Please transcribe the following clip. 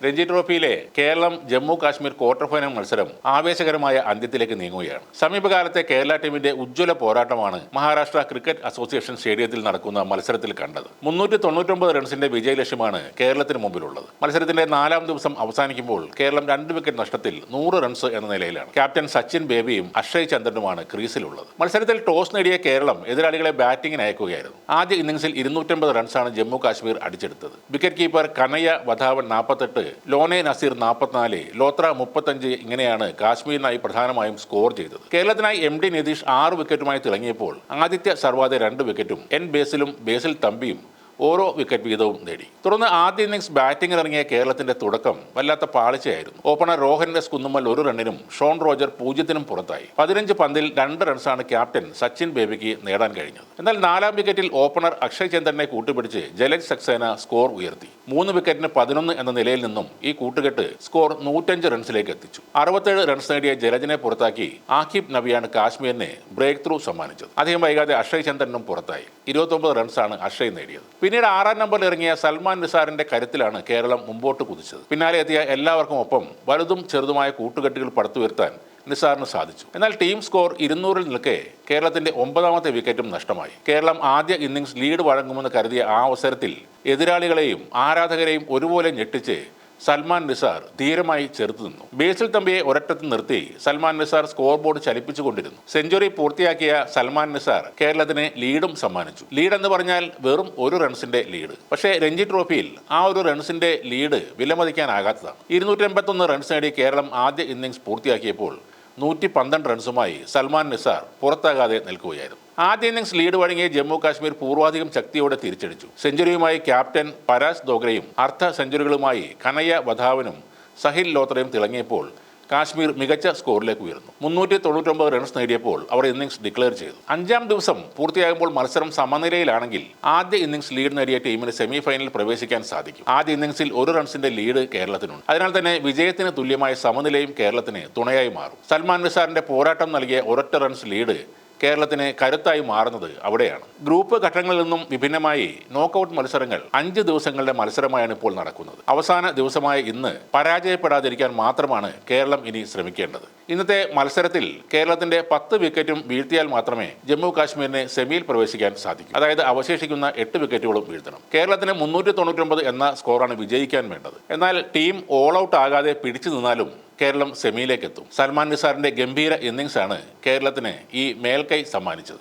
Ranji ട്രോഫിയിലെ Keralam Jammu Kashmir quarter final മത്സരം ആവേശകരമായ അന്ത്യത്തിലേക്ക് നീങ്ങുകയാണ്. സമീപകാലത്തെ കേരള ടീമിന്റെ ഉജ്ജ്വല പോരാട്ടമാണ് മഹാരാഷ്ട്ര ക്രിക്കറ്റ് അസോസിയേഷൻ സ്റ്റേഡിയത്തിൽ നടക്കുന്ന മത്സരത്തിൽ കണ്ടത്. 399 റൺസിന്റെ വിജയലക്ഷ്യമാണ് കേരളത്തിന് മുമ്പിലുള്ളത്. മത്സരത്തിന്റെ 4ാം ദിവസം അവസാനിക്കുമ്പോൾ കേരളം 2 വിക്കറ്റ് നഷ്ടത്തിൽ 100 റൺസ് എന്ന നിലയിലാണ്. ക്യാപ്റ്റൻ സച്ചിൻ ബേബിയും അക്ഷയ് ചന്ദ്രനുമാണ് ക്രീസിലുള്ളത്. മത്സരത്തിൽ ടോസ് നേടിയ കേരളം എതിരാളികളെ ബാറ്റിംഗിന് അയക്കുകയായിരുന്നു. ആദ്യ ഇന്നിംഗ്സിൽ 250 റൺസാണ് ജമ്മു കാശ്മീർ അടിച്ചെടുത്തത്. വിക്കറ്റ് കീപ്പർ കനയ്യ വധാവൻ 48, ലോനെ നസീർ 44, ലോത്ര 35 ഇങ്ങനെയാണ് കാശ്മീരിനായി പ്രധാനമായും സ്കോർ ചെയ്തത്. കേരളത്തിനായി MD നിതീഷ് 6 വിക്കറ്റുമായി തിളങ്ങിയപ്പോൾ ആദിത്യ സർവാദെ 2 വിക്കറ്റും ബേസിൽ തമ്പിയും ഓരോ വിക്കറ്റ് വീതവും നേടി. തുടർന്ന് ആദ്യ ഇന്നിംഗ്സ് ബാറ്റിംഗിലിറങ്ങിയ കേരളത്തിന്റെ തുടക്കം വല്ലാത്ത പാളിച്ചയായിരുന്നു. ഓപ്പണർ രോഹൻ എസ് കുന്നുമ്മൽ 1 റണ്ണിനും ഷോൺ റോജർ 0-നും പുറത്തായി. 15 പന്തിൽ 2 റൺസാണ് ക്യാപ്റ്റൻ സച്ചിൻ ബേബിക്ക് നേടാൻ കഴിഞ്ഞത്. എന്നാൽ 4ാം വിക്കറ്റിൽ ഓപ്പണർ അക്ഷയ് ചന്ദ്രനെ കൂട്ടുപിടിച്ച് ജലജ് സക്സേന സ്കോർ ഉയർത്തി. 3 വിക്കറ്റിന് 11 എന്ന നിലയിൽ നിന്നും ഈ കൂട്ടുകെട്ട് സ്കോർ 105 റൺസിലേക്ക് എത്തിച്ചു. 67 റൺസ് നേടിയ ജലജിനെ പുറത്താക്കി ആക്കിബ് നബിയാണ് കാശ്മീരിനെ ബ്രേക്ക് ത്രൂ സമ്മാനിച്ചത്. അധികം വൈകാതെ അക്ഷയ് ചന്ദ്രനും പുറത്തായി. 29 റൺസാണ് അക്ഷയ് നേടിയത്. പിന്നീട് 6ാം നമ്പറിൽ ഇറങ്ങിയ സൽമാൻ നിസാറിന്റെ കരുത്തിലാണ് കേരളം മുമ്പോട്ട് കുതിച്ചത്. പിന്നാലെ എത്തിയ എല്ലാവർക്കും ഒപ്പം വലുതും ചെറുതുമായ കൂട്ടുകെട്ടുകൾ പടുത്തുയർത്താൻ നിസാറിന് സാധിച്ചു. എന്നാൽ ടീം സ്കോർ 200-ൽ നിൽക്കെ കേരളത്തിന്റെ 9ാമത്തെ വിക്കറ്റും നഷ്ടമായി. കേരളം ആദ്യ ഇന്നിംഗ്സ് ലീഡ് വഴങ്ങുമെന്ന് കരുതിയ ആ അവസരത്തിൽ എതിരാളികളെയും ആരാധകരെയും ഒരുപോലെ ഞെട്ടിച്ച് സൽമാൻ നിസാർ ധീരമായി ചെറുത്തു നിന്നു. ബേസിൽ തമ്പിയെ ഒരറ്റത്ത് നിർത്തി സൽമാൻ നിസാർ സ്കോർ ബോർഡ് ചലിപ്പിച്ചുകൊണ്ടിരുന്നു. സെഞ്ചുറി പൂർത്തിയാക്കിയ സൽമാൻ നിസാർ കേരളത്തിന് ലീഡും സമ്മാനിച്ചു. ലീഡ് എന്ന് പറഞ്ഞാൽ വെറും 1 റൺസിന്റെ ലീഡ്. പക്ഷേ രഞ്ജി ട്രോഫിയിൽ ആ 1 റൺസിന്റെ ലീഡ് വിലമതിക്കാനാകാത്തതാണ്. 281 റൺസ് നേടി കേരളം ആദ്യ ഇന്നിംഗ്സ് പൂർത്തിയാക്കിയപ്പോൾ 112 റൺസുമായി സൽമാൻ നിസാർ പുറത്താകാതെ നിൽക്കുകയായിരുന്നു. ആദ്യ ഇന്നിംഗ്സ് ലീഡ് വഴങ്ങിയ ജമ്മു കാശ്മീർ പൂർവാധികം ശക്തിയോടെ തിരിച്ചടിച്ചു. സെഞ്ചുറിയുമായി ക്യാപ്റ്റൻ പരാസ് ദോഗ്രയും അർദ്ധ സെഞ്ചുറികളുമായി കനയ്യ വധാവനും സഹിൽ ലോത്രയും തിളങ്ങിയപ്പോൾ കാശ്മീർ മികച്ച സ്കോറിലേക്ക് ഉയർന്നു. 399 റൺസ് നേടിയപ്പോൾ അവർ ഇന്നിംഗ്സ് ഡിക്ലെയർ ചെയ്തു. 5ാം ദിവസം പൂർത്തിയാകുമ്പോൾ മത്സരം സമനിലയിലാണെങ്കിൽ ആദ്യ ഇന്നിംഗ്സ് ലീഡ് നേടിയ ടീമിന് സെമി ഫൈനലിൽ പ്രവേശിക്കാൻ സാധിക്കും. ആദ്യ ഇന്നിംഗ്സിൽ 1 റൺസിന്റെ ലീഡ് കേരളത്തിനുണ്ട്. അതിനാൽ തന്നെ വിജയത്തിന് തുല്യമായ സമനിലയും കേരളത്തിന് തുണയായി മാറും. സൽമാൻ നിസാറിന്റെ പോരാട്ടം നൽകിയ ഒരൊറ്റ റൺസ് ലീഡ് കേരളത്തിന് കരുത്തായി മാറുന്നത് അവിടെയാണ്. ഗ്രൂപ്പ് ഘട്ടങ്ങളിൽ നിന്നും വിഭിന്നമായി നോക്കൌട്ട് മത്സരങ്ങൾ 5 ദിവസങ്ങളുടെ മത്സരമായാണ് ഇപ്പോൾ നടക്കുന്നത്. അവസാന ദിവസമായ ഇന്ന് പരാജയപ്പെടാതിരിക്കാൻ മാത്രമാണ് കേരളം ഇനി ശ്രമിക്കേണ്ടത്. ഇന്നത്തെ മത്സരത്തിൽ കേരളത്തിന്റെ 10 വിക്കറ്റും വീഴ്ത്തിയാൽ മാത്രമേ ജമ്മു കാശ്മീരിനെ സെമിയിൽ പ്രവേശിക്കാൻ സാധിക്കൂ. അതായത് അവശേഷിക്കുന്ന 8 വിക്കറ്റുകളും വീഴ്ത്തണം. കേരളത്തിന് 399 എന്ന സ്കോറാണ് വിജയിക്കാൻ വേണ്ടത്. എന്നാൽ ടീം ഓൾ ഔട്ട് ആകാതെ പിടിച്ചു നിന്നാലും കേരളം സെമിയിലേക്ക് എത്തും. സൽമാൻ നിസാറിന്റെ ഗംഭീര ഇന്നിംഗ്സാണ് കേരളത്തിന് ഈ മേൽക്കൈ സമ്മാനിച്ചത്.